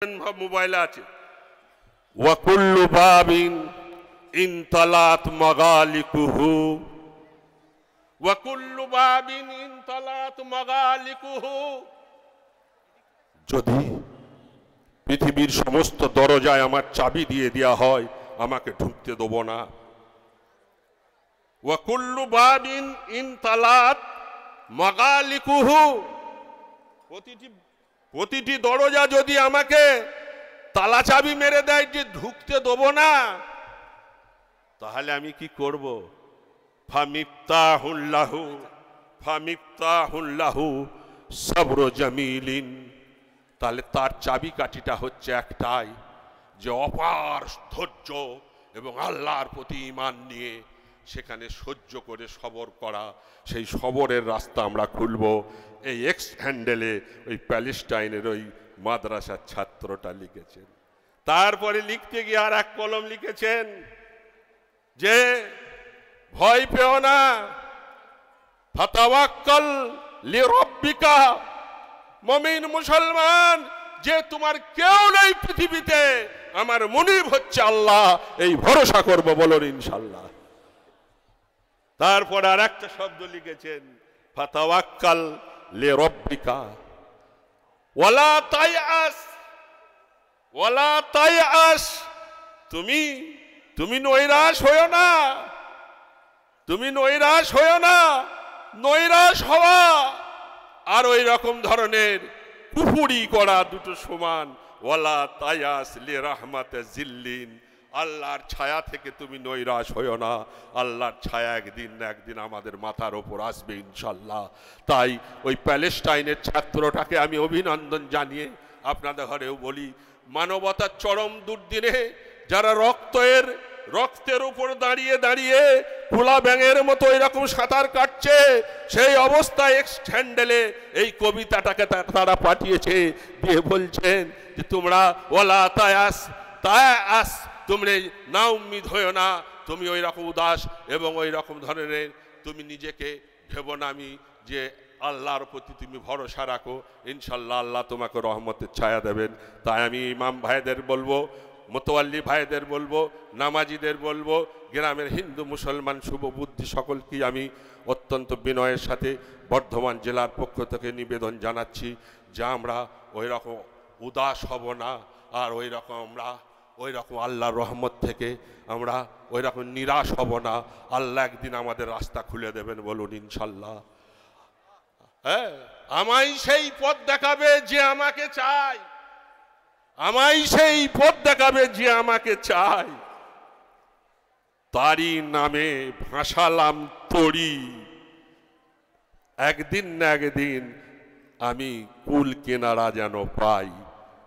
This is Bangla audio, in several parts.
মোবাইলে আছে ওয়াকুল্লু বাবিন ইনতালাত মাগালিকুহু ওয়াকুল্লু বাবিন ইনতালাত মাগালিকুহু। যদি পৃথিবীর সমস্ত দরজায় আমার চাবি দিয়ে দেয়া হয়, আমাকে ঢুকতে দেব না। ওয়াকুল্লু বাবিন ইনতালাত মাগালিকুহু, প্রতিটি দরজা যদি আমাকে তালা চাবি মেরে দেয় যে ঢুকতে দেব না, তাহলে আমি কি করব? ফামিফতাহুল্লাহু ফামিফতাহুল্লাহু সাবরু জামিলিন, তাহলে তার চাবিকাঠিটা হচ্ছে একটাই, যে অপার ধৈর্য এবং আল্লাহর প্রতি ঈমান নিয়ে সেখানে সহ্য করে সবর করা। সেই সবরের রাস্তা আমরা খুলব। এই এক্স হ্যান্ডেলে ওই প্যালেস্টাইনের ওই মাদ্রাসার ছাত্রটা লিখেছেন। তারপরে লিখতে গিয়ে আর এক কলম লিখেছেন যে ভয় পেও না, ফাতাওয়াক্কাল লিরাব্বিকা, মুমিন মুসলমান, যে তোমার কেউ নেই পৃথিবীতে, আমার মুনিব হচ্ছে আল্লাহ, এই ভরসা করব, বলুন ইনশাআল্লাহ। তারপর আর একটা শব্দ লিখেছেন, ফাতাওয়াক্কাল লিরাব্বিকা ওয়ালা তাইআস ওয়ালা তাইআস, তুমি নৈরাশ হয়ো না, তুমি নৈরাশ হয়ো না। নৈরাশ হওয়া আর ওই রকম ধরনের কুফরি করা দুটো সমান। ওয়ালা তাইআস লিরাহমাতি জিল্লিন, আল্লাহর ছায়া থেকে তুমি নৈরাশ হয়ো না। আল্লাহর ছায়া একদিন না একদিন আমাদের মাথার ওপর আসবে ইনশাল্লাহ। তাই ওই প্যালেস্টাইনের ছাত্রটাকে আমি অভিনন্দন জানিয়ে আপনাদের ঘরেও বলি, মানবতার চরম দুর্দিনে যারা রক্তের উপর দাঁড়িয়ে দাঁড়িয়ে খোলা ব্যাঙের মতো এরকম সাঁতার কাটছে, সেই অবস্থায় এক্স হ্যান্ডেলে এই কবিতাটাকে তারা পাঠিয়েছে, দিয়ে বলছেন যে তোমরা ওয়ালা তায়াস তায়াস, তোমরা না উম্মিদ হয়েও না, তুমি ওই রকম উদাস এবং ওই রকম ধরনের তুমি নিজেকে ভেবো না, আমি যে আল্লাহর প্রতি তুমি ভরসা রাখো, ইনশাল্লাহ আল্লাহ তোমাকে রহমতের ছায়া দেবেন। তাই আমি ইমাম ভাইদের বলবো, মোতওয়াল্লি ভাইদের বলবো, নামাজিদের বলবো, গ্রামের হিন্দু মুসলমান শুভবুদ্ধি সকলকেই আমি অত্যন্ত বিনয়ের সাথে বর্ধমান জেলার পক্ষ থেকে নিবেদন জানাচ্ছি যে আমরা ওই রকম উদাস হব না, আর ওই রকম আল্লাহর রহমত থেকে আমরা ওই রকম নিরাশ হব না। আল্লাহ একদিন আমাদের রাস্তা খুলে দেবেন, বলুন ইনশাল্লাহ। হ্যাঁ, আমায় সেই পথ দেখাবে যে আমাকে চায়, আমায় সেই পথ দেখাবে যে আমাকে চায়, তারই নামে ভাসালাম তরি, একদিন না একদিন আমি কুল কিনারা যেন পাই,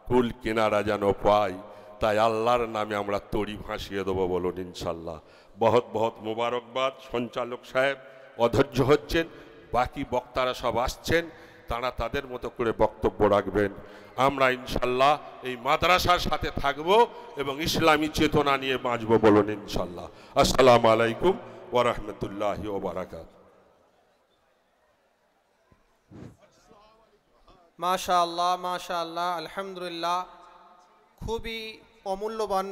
কুল কিনারা যেন পাই। তাই আল্লাহর নামে আমরা তরি ভাসিয়ে দেবো, বলুন ইনশাল্লাহ। বহুত বহুত মোবারকবাদ। সঞ্চালক সাহেব অধৈর্য হচ্ছেন, বাকি বক্তারা সব আসছেন, তারা তাদের মতো করে বক্তব্য রাখবেন। আমরা ইনশাল্লাহ এই মাদ্রাসার সাথে থাকব এবং ইসলামী চেতনা নিয়ে বাঁচব, বলুন ইনশাল্লাহ। আসসালামু আলাইকুম ওয়া রাহমাতুল্লাহি ওয়া বারাকাতুহু। মাশাআল্লাহ মাশাআল্লাহ, আলহামদুলিল্লাহ, খুবই অমূল্যবান